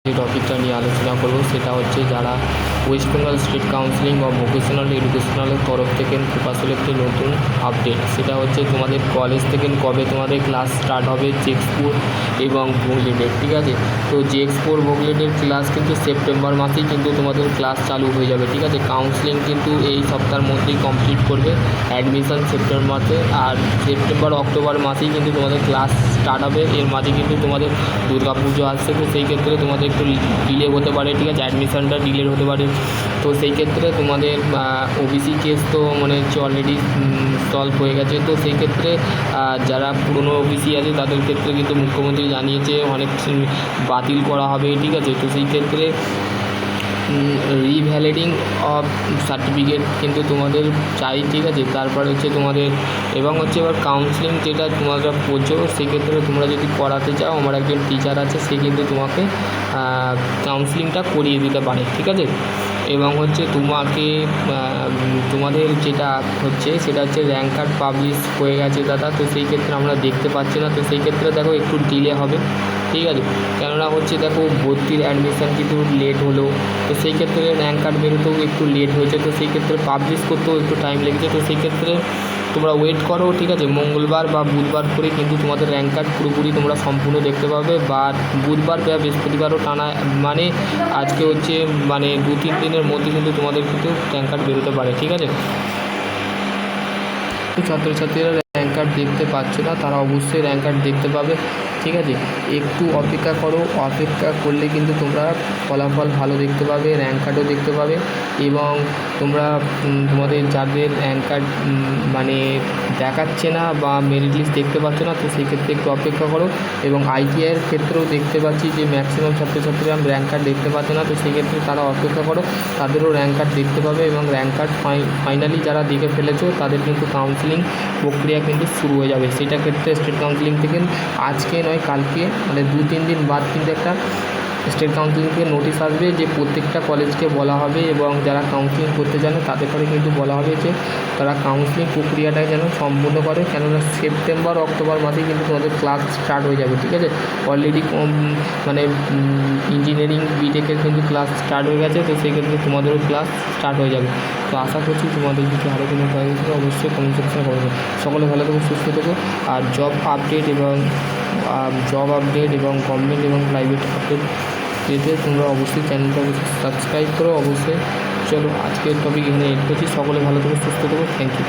যে টপিকটা নিয়ে আলোচনা করব সেটা হচ্ছে যারা ওয়েস্ট বেঙ্গল স্টেট কাউন্সিলিং বা ভোকেশনাল এডুকেশনালের তরফ থেকে আসলে একটি নতুন আপডেট, সেটা হচ্ছে তোমাদের কলেজ থেকে কবে তোমাদের ক্লাস স্টার্ট হবে জেএক্স4 এবং ভোগলেটের। ঠিক আছে, তো জেএক্স4 ভোগলেটের ক্লাস কিন্তু সেপ্টেম্বর মাসেই কিন্তু তোমাদের ক্লাস চালু হয়ে যাবে। ঠিক আছে, কাউন্সিলিং কিন্তু এই সপ্তাহের মধ্যেই কমপ্লিট করবে, অ্যাডমিশন সেপ্টেম্বর মাসে, আর সেপ্টেম্বর অক্টোবর মাসেই কিন্তু তোমাদের ক্লাস স্টার্ট হবে। এর মাঝে কিন্তু তোমাদের দুর্গা পুজো আসছে, তো সেই ক্ষেত্রে তোমাদের একটু ডিলে হতে পারে। ঠিক আছে, অ্যাডমিশনটা ডিলে হতে পারে। তো সেই ক্ষেত্রে তোমাদের ওবিসি কেস তো মনে হচ্ছে অলরেডি সলভ হয়ে গেছে। তো সেই ক্ষেত্রে যারা পুরনো ওবিসি আছে তাদের ক্ষেত্রে কিন্তু মুখ্যমন্ত্রী জানিয়েছে অনেক বাতিল করা হবে। ঠিক আছে, তো সেই ক্ষেত্রে রিভ্যালিডিং অফ সার্টিফিকেট কিন্তু তোমাদের চাই। ঠিক আছে, তারপর হচ্ছে তোমাদের এবং হচ্ছে এবার কাউন্সিলিং যেটা তোমরা পড়ছো সেক্ষেত্রে তোমরা যদি করাতে চাও, আমার একজন টিচার আছে, সে কিন্তু তোমাকে কাউন্সিলিংটা করিয়ে দিতে পারে। ঠিক আছে, এবং হচ্ছে তোমাদের যেটা হচ্ছে সেটা হচ্ছে র্যাঙ্ক কার্ড পাবলিশ হয়ে গেছে দাদা, তো সেই ক্ষেত্রে আমরা দেখতে পাচ্ছি না। তো সেই ক্ষেত্রে দেখো একটু ডিলে হবে। ঠিক আছে, কেননা হচ্ছে দেখো ভর্তির অ্যাডমিশান কিন্তু লেট হলো, তো সেই ক্ষেত্রে র্যাঙ্ক কার্ড বেরোতেও একটু লেট হয়েছে, তো সেই ক্ষেত্রে পাবলিশ করতেও একটু টাইম লেগেছে। তো সেই ক্ষেত্রে তোমরা ওয়েট করো। ঠিক আছে, মঙ্গলবার বা বুধবার করে কিন্তু তোমাদের র্যাঙ্ক কার্ড পুরোপুরি তোমরা সম্পূর্ণ দেখতে পাবে, বা বুধবার বা বৃহস্পতিবারও টানা, মানে আজকে হচ্ছে মানে 2-3 দিনের মধ্যে কিন্তু তোমাদের কিন্তু র্যাঙ্ক কার্ড বেরোতে পারে। ঠিক আছে, ছাত্রছাত্রীরা র্যাঙ্ক কার্ড দেখতে পাচ্ছে না, তারা অবশ্যই র্যাঙ্ক কার্ড দেখতে পাবে। ঠিক আছে, একটু অপেক্ষা করো, অপেক্ষা করলে কিন্তু তোমরা ফলাফল ভালো দেখতে পাবে, র্যাঙ্ক কার্ডও দেখতে পাবে। এবং তোমরা তোমাদের যাদের র্যাঙ্ক কার্ড মানে দেখাচ্ছে না বা মেরিট লিস্ট দেখতে পাচ্ছ না, তো সেই ক্ষেত্রে একটু অপেক্ষা করো। এবং আইটিআইয়ের ক্ষেত্রেও দেখতে পাচ্ছি যে ম্যাক্সিমাম ছাত্রছাত্রীরা র্যাঙ্ক কার্ড দেখতে পাচ্ছে না, তো সেই ক্ষেত্রে তারা অপেক্ষা করো, তাদেরও র্যাঙ্ক কার্ড দেখতে পাবে। এবং র্যাঙ্ক কার্ড ফাইনালি যারা দেখে ফেলেছো তাদের কিন্তু কাউন্সিলিং প্রক্রিয়া কিন্তু শুরু হয়ে যাবে। সেটা ক্ষেত্রে স্টেট কাউন্সিলিং থেকে আজকে নয় কালকে, মানে 2-3 দিন বাদ কিন্তু একটা স্টেট কাউন্সিলিং থেকে নোটিশ আসবে, যে প্রত্যেকটা কলেজকে বলা হবে এবং যারা কাউন্সিলিং করতে জানে তাদের করে কিন্তু বলা হবে যে তারা কাউন্সিলিং প্রক্রিয়াটা যেন সম্পূর্ণ করে, কেননা সেপ্টেম্বর অক্টোবর মাসেই কিন্তু তোমাদের ক্লাস স্টার্ট হয়ে যাবে। ঠিক আছে, অলরেডি মানে ইঞ্জিনিয়ারিং বিটেকের কিন্তু ক্লাস স্টার্ট হয়ে গেছে, তো সেই ক্ষেত্রে তোমাদেরও ক্লাস স্টার্ট হয়ে যাবে। তো আশা করছি তোমাদের যদি আরও কোনো কাজ থাকে অবশ্যই কমেন্ট সেকশনে করবে। সকলে ভালো থেকো, সুস্থ থেকো। আর জব আপডেট এবং গভর্নমেন্ট এবং প্রাইভেট আপডেট পেতে তোমরা অবশ্যই চ্যানেলটা অবশ্যই সাবস্ক্রাইব করো অবশ্যই। চলো আজকের টপিক এখানে এড করছি। সকলে ভালো থেকো, সুস্থ থেকো। Thank you.